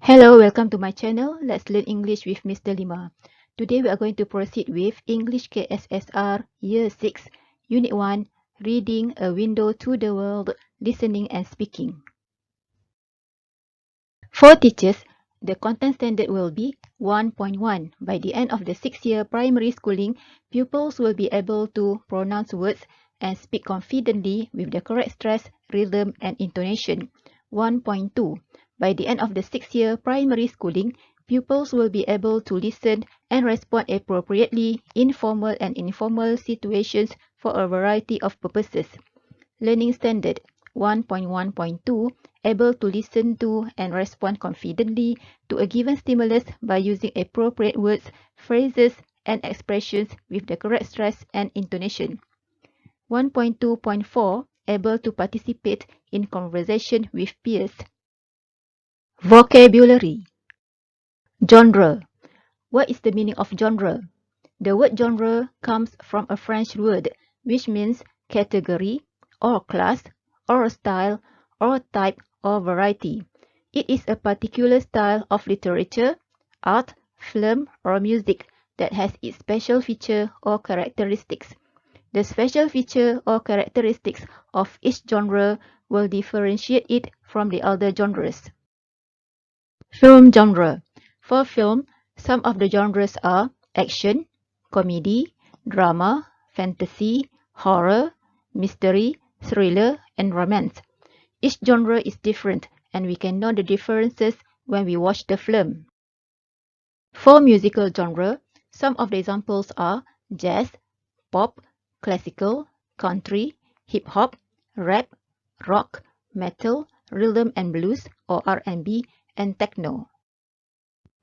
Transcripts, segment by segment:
Hello, welcome to my channel. Let's learn English with Mr. Lima. Today we are going to proceed with English KSSR Year 6, Unit 1, Reading a Window to the World, Listening and Speaking. For teachers, the content standard will be 1.1. By the end of the 6-year primary schooling, pupils will be able to pronounce words and speak confidently with the correct stress, rhythm and intonation. 1.2. By the end of the 6-year primary schooling, pupils will be able to listen and respond appropriately in formal and informal situations for a variety of purposes. Learning standard 1.1.2, able to listen to and respond confidently to a given stimulus by using appropriate words, phrases, and expressions with the correct stress and intonation. 1.2.4, able to participate in conversation with peers. Vocabulary. Genre. What is the meaning of genre? The word genre comes from a French word which means category or class or style or type or variety. It is a particular style of literature, art, film or music that has its special feature or characteristics. The special feature or characteristics of each genre will differentiate it from the other genres. Film genre. For film, some of the genres are action, comedy, drama, fantasy, horror, mystery, thriller, and romance. Each genre is different and we can know the differences when we watch the film. For musical genre, some of the examples are jazz, pop, classical, country, hip-hop, rap, rock, metal, rhythm and blues or R&B, and techno.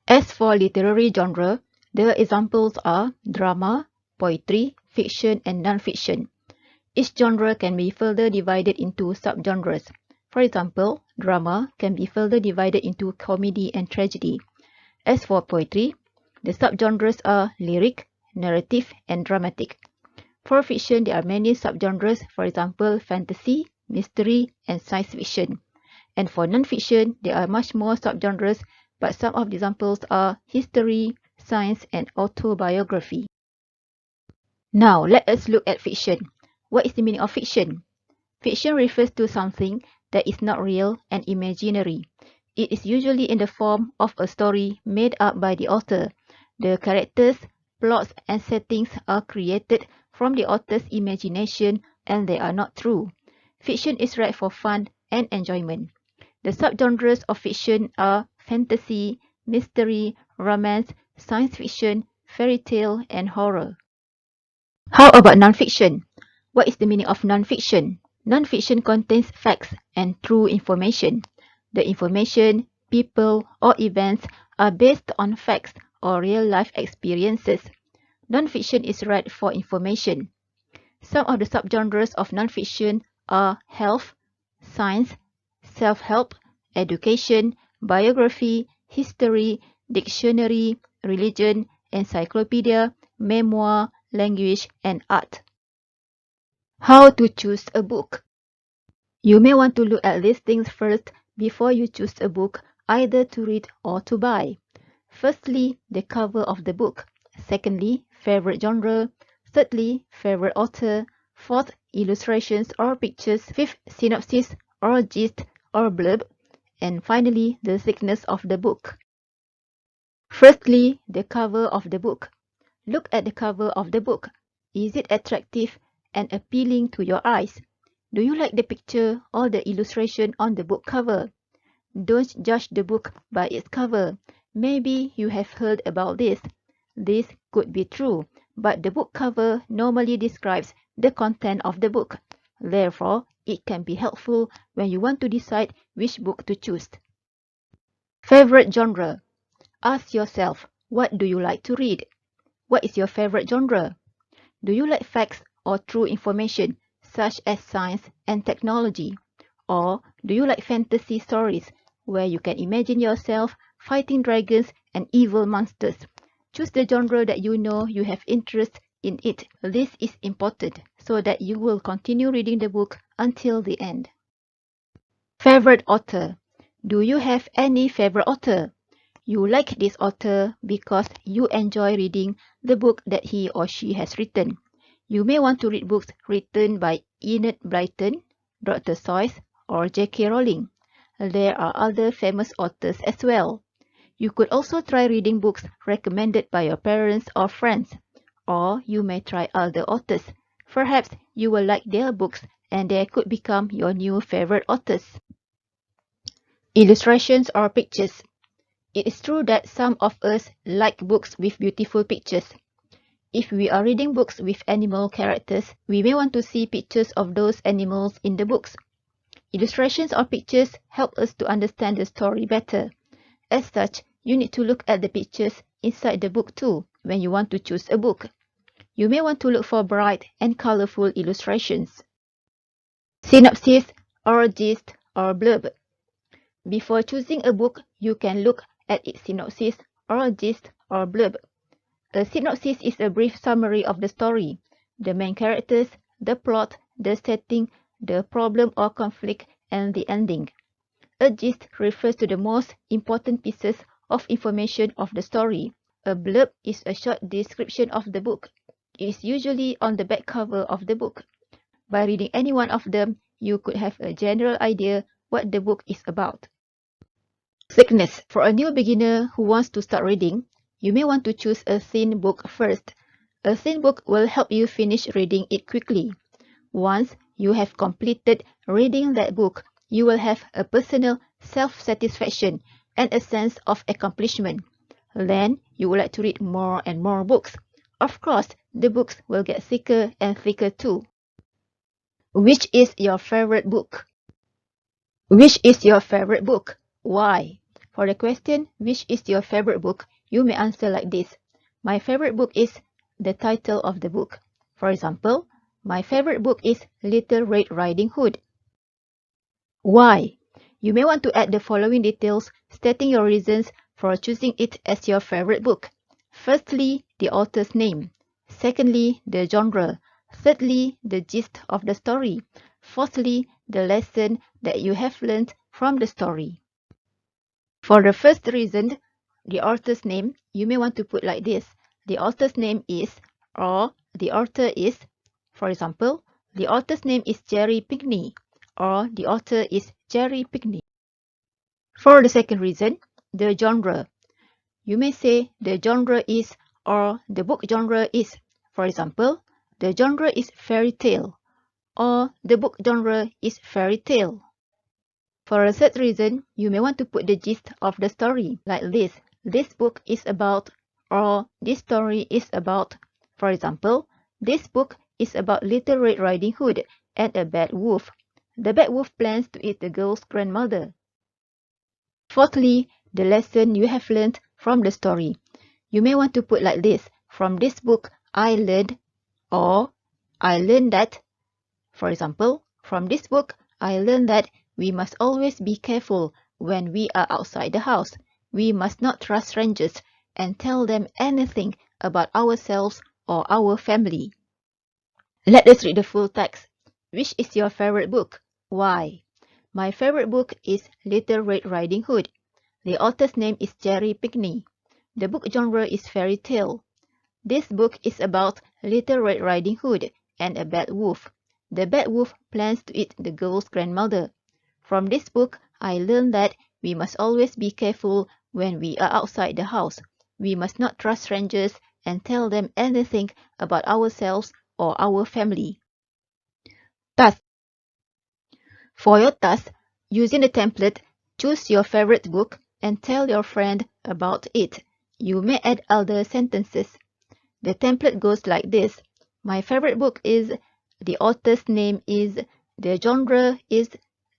As for literary genre, the examples are drama, poetry, fiction, and non-fiction. Each genre can be further divided into subgenres. For example, drama can be further divided into comedy and tragedy. As for poetry, the subgenres are lyric, narrative, and dramatic. For fiction, there are many subgenres, for example, fantasy, mystery, and science fiction. And for non-fiction, there are much more subgenres, but some of the examples are history, science, and autobiography. Now, let us look at fiction. What is the meaning of fiction? Fiction refers to something that is not real and imaginary. It is usually in the form of a story made up by the author. The characters, plots, and settings are created from the author's imagination and they are not true. Fiction is read for fun and enjoyment. The subgenres of fiction are fantasy, mystery, romance, science fiction, fairy tale, and horror. How about non-fiction? What is the meaning of non-fiction? Non-fiction contains facts and true information. The information, people, or events are based on facts or real-life experiences. Non-fiction is read for information. Some of the subgenres of non-fiction are health, science, self-help, education, biography, history, dictionary, religion, encyclopedia, memoir, language, and art. How to choose a book. You may want to look at these things first before you choose a book either to read or to buy. Firstly, the cover of the book. Secondly, favorite genre. Thirdly, favorite author. Fourth, illustrations or pictures. Fifth, synopsis or gist or blurb. And finally, the thickness of the book. Firstly, the cover of the book. Look at the cover of the book. Is it attractive and appealing to your eyes? Do you like the picture or the illustration on the book cover? Don't judge the book by its cover. Maybe you have heard about this. This could be true, but the book cover normally describes the content of the book. Therefore, it can be helpful when you want to decide which book to choose. Favorite genre. Ask yourself, what do you like to read? What is your favorite genre? Do you like facts or true information, such as science and technology? Or do you like fantasy stories, where you can imagine yourself fighting dragons and evil monsters? Choose the genre that you know you have interest in it. This is important so that you will continue reading the book until the end. Favorite author. Do you have any favorite author? You like this author because you enjoy reading the book that he or she has written. You may want to read books written by Enid Blyton, Dr. Seuss, or J.K. Rowling. There are other famous authors as well. You could also try reading books recommended by your parents or friends. Or you may try other authors. Perhaps you will like their books and they could become your new favorite authors. Illustrations or pictures. It is true that some of us like books with beautiful pictures. If we are reading books with animal characters, we may want to see pictures of those animals in the books. Illustrations or pictures help us to understand the story better. As such, you need to look at the pictures inside the book too when you want to choose a book. You may want to look for bright and colorful illustrations. Synopsis or gist or blurb. Before choosing a book, you can look at its synopsis or gist or blurb. A synopsis is a brief summary of the story, the main characters, the plot, the setting, the problem or conflict, and the ending. A gist refers to the most important pieces of information of the story. A blurb is a short description of the book. It is usually on the back cover of the book. By reading any one of them, you could have a general idea what the book is about. Thickness. For a new beginner who wants to start reading, you may want to choose a thin book first. A thin book will help you finish reading it quickly. Once you have completed reading that book, you will have a personal self-satisfaction and a sense of accomplishment. Then you would like to read more and more books. Of course, the books will get thicker and thicker too. Which is your favorite book? Which is your favorite book? Why? For the question, which is your favorite book, you may answer like this. My favorite book is the title of the book. For example, my favorite book is Little Red Riding Hood. Why? You may want to add the following details stating your reasons for choosing it as your favorite book. Firstly, the author's name. Secondly, the genre. Thirdly, the gist of the story. Fourthly, the lesson that you have learned from the story. For the first reason, the author's name, you may want to put like this. The author's name is, or the author is. For example, the author's name is Jerry Pinkney, or the author is Jerry Pinkney. For the second reason, the genre. You may say the genre is, or the book genre is. For example, the genre is fairy tale, or the book genre is fairy tale. For a third reason, you may want to put the gist of the story like this. This book is about, or this story is about. For example, this book is about Little Red Riding Hood and a bad wolf. The bad wolf plans to eat the girl's grandmother. Fourthly, the lesson you have learned from the story. You may want to put like this. From this book, I learned, or I learned that. For example, from this book, I learned that we must always be careful when we are outside the house. We must not trust strangers and tell them anything about ourselves or our family. Let us read the full text. Which is your favorite book? Why? My favorite book is Little Red Riding Hood. The author's name is Jerry Pinkney. The book genre is fairy tale. This book is about Little Red Riding Hood and a bad wolf. The bad wolf plans to eat the girl's grandmother. From this book, I learned that we must always be careful when we are outside the house. We must not trust strangers and tell them anything about ourselves or our family. Task. For your task, using the template, choose your favorite book and tell your friend about it. You may add other sentences. The template goes like this. My favorite book is, the author's name is, the genre is,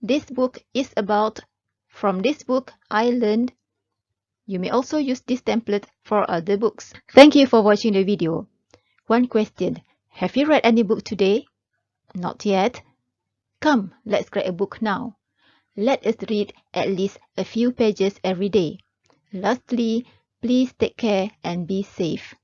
this book is about, from this book I learned. You may also use this template for other books. Thank you for watching the video. One question. Have you read any book today? Not yet? Come, let's grab a book now. Let us read at least a few pages every day. Lastly, please take care and be safe.